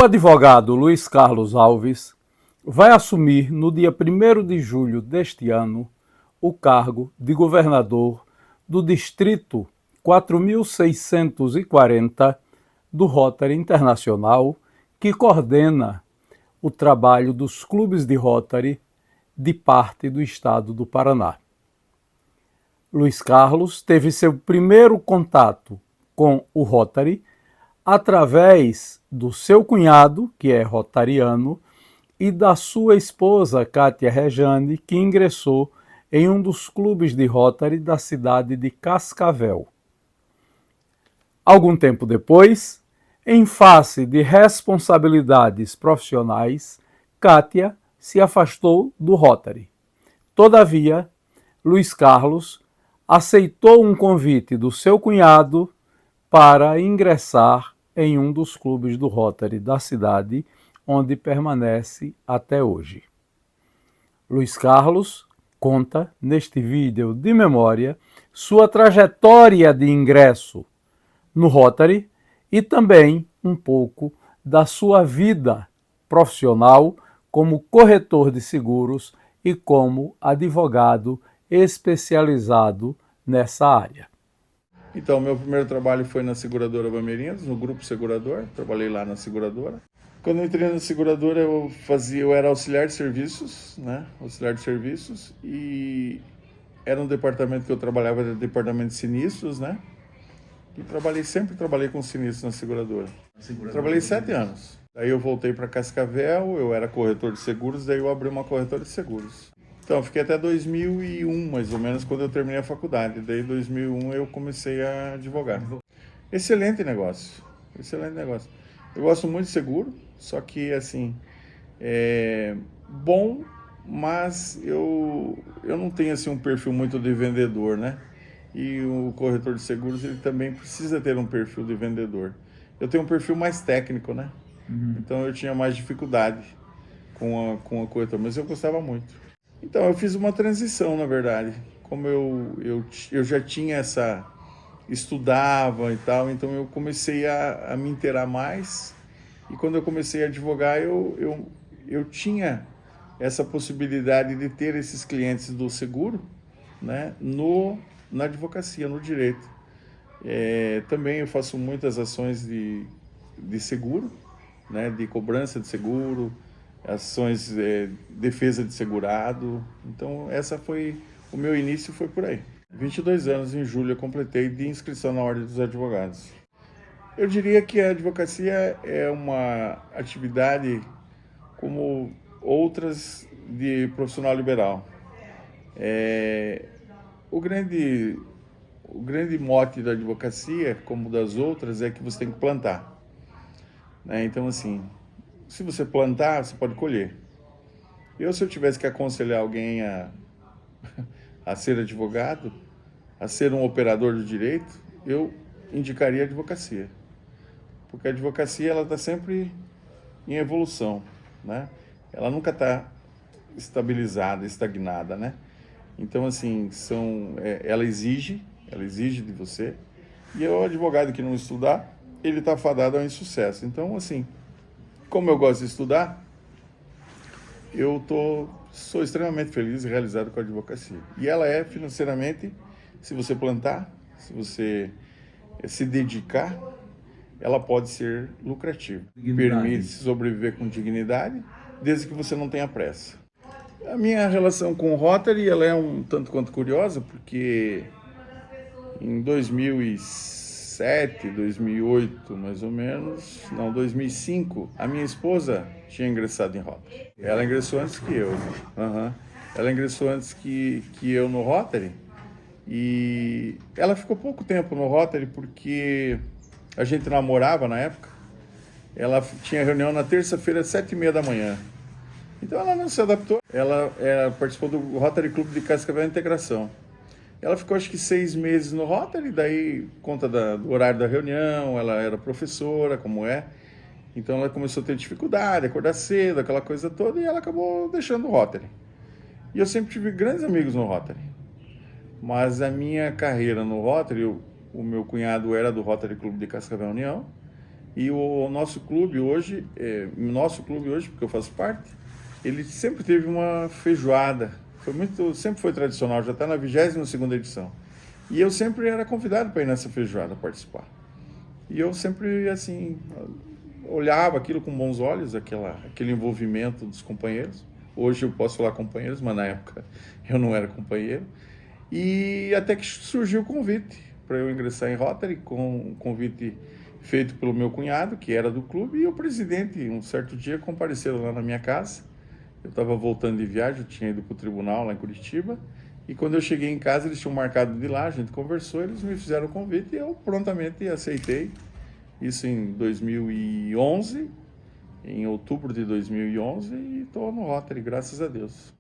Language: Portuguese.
advogado Luiz Carlos Alves vai assumir no dia 1º de julho deste ano o cargo de governador do Distrito 4640 do Rotary Internacional, que coordena o trabalho dos clubes de Rotary de parte do estado do Paraná. Luiz Carlos teve seu primeiro contato com o Rotary através do seu cunhado, que é rotariano, e da sua esposa, Kátia Rejane, que ingressou em um dos clubes de Rotary da cidade de Cascavel. Algum tempo depois, em face de responsabilidades profissionais, Kátia se afastou do Rotary. Todavia, Luiz Carlos aceitou um convite do seu cunhado para ingressar em um dos clubes do Rotary da cidade, onde permanece até hoje. Luiz Carlos conta neste vídeo de memória sua trajetória de ingresso no Rotary e também um pouco da sua vida profissional como corretor de seguros e como advogado especializado nessa área. Então, meu primeiro trabalho foi na seguradora Bameirinhos, no grupo segurador, trabalhei lá na seguradora. Quando eu entrei na seguradora, eu era auxiliar de serviços, né? Auxiliar de serviços, e era um departamento que eu trabalhava, era o departamento de sinistros, né? E sempre trabalhei com sinistros na seguradora. Trabalhei 7 anos. Daí eu voltei para Cascavel, eu era corretor de seguros, daí eu abri uma corretora de seguros. Então, fiquei até 2001, mais ou menos, quando eu terminei a faculdade. Daí, em 2001, eu comecei a advogar. Excelente negócio, excelente negócio. Eu gosto muito de seguro, só que, assim, é bom, mas eu não tenho, assim, um perfil muito de vendedor, né? E o corretor de seguros, ele também precisa ter um perfil de vendedor. Eu tenho um perfil mais técnico, né? Então, eu tinha mais dificuldade com a corretora, mas eu gostava muito. Então, eu fiz uma transição, na verdade. Como eu já tinha estudava e tal, então eu comecei a me inteirar mais. E quando eu comecei a advogar, eu tinha essa possibilidade de ter esses clientes do seguro, né, na advocacia, no direito. Também eu faço muitas ações de seguro, né, de cobrança de seguro, ações de defesa de segurado. Então, o meu início foi por aí. 22 anos em julho eu completei de inscrição na Ordem dos Advogados. Eu diria que a advocacia é uma atividade como outras de profissional liberal. O grande mote da advocacia, como das outras, é que você tem que plantar, né? Então, assim, se você plantar, você pode colher. Se eu tivesse que aconselhar alguém a ser advogado, a ser um operador do direito, eu indicaria a advocacia. Porque a advocacia, ela está sempre em evolução, né? Ela nunca está estabilizada, estagnada, né? Então, assim, ela exige de você. E o advogado que não estudar, ele está fadado ao insucesso. Então, assim, como eu gosto de estudar, sou extremamente feliz e realizado com a advocacia. E ela é financeiramente, se você plantar, se você se dedicar, ela pode ser lucrativa. Permite sobreviver com dignidade, desde que você não tenha pressa. A minha relação com o Rotary, ela é um tanto quanto curiosa, porque em 2007, 2008, mais ou menos, 2005, a minha esposa tinha ingressado em Rotary. Ela ingressou antes que eu. Ela ingressou antes que eu no Rotary, e ela ficou pouco tempo no Rotary porque a gente namorava na época. Ela tinha reunião na terça-feira, às 7h30 da manhã. Então ela não se adaptou. Ela participou do Rotary Clube de Cascavel Integração. Ela ficou acho que 6 meses no Rotary, daí conta do horário da reunião, ela era professora, como é. Então ela começou a ter dificuldade, acordar cedo, aquela coisa toda, e ela acabou deixando o Rotary. E eu sempre tive grandes amigos no Rotary. Mas a minha carreira no Rotary, o meu cunhado era do Rotary Clube de Cascavel União, E o nosso clube hoje, porque eu faço parte, ele sempre teve uma feijoada. Sempre foi tradicional, já está na 22ª edição. E eu sempre era convidado para ir nessa feijoada participar. E eu sempre, assim, olhava aquilo com bons olhos, aquele envolvimento dos companheiros. Hoje eu posso falar companheiros, mas na época eu não era companheiro. E até que surgiu o convite para eu ingressar em Rotary, com um convite feito pelo meu cunhado, que era do clube, e o presidente, um certo dia, compareceram lá na minha casa. Eu estava voltando de viagem, eu tinha ido para o tribunal lá em Curitiba, e quando eu cheguei em casa, eles tinham marcado de ir lá, a gente conversou, eles me fizeram o convite e eu prontamente aceitei. Isso em 2011, em outubro de 2011, e estou no Rotary, graças a Deus.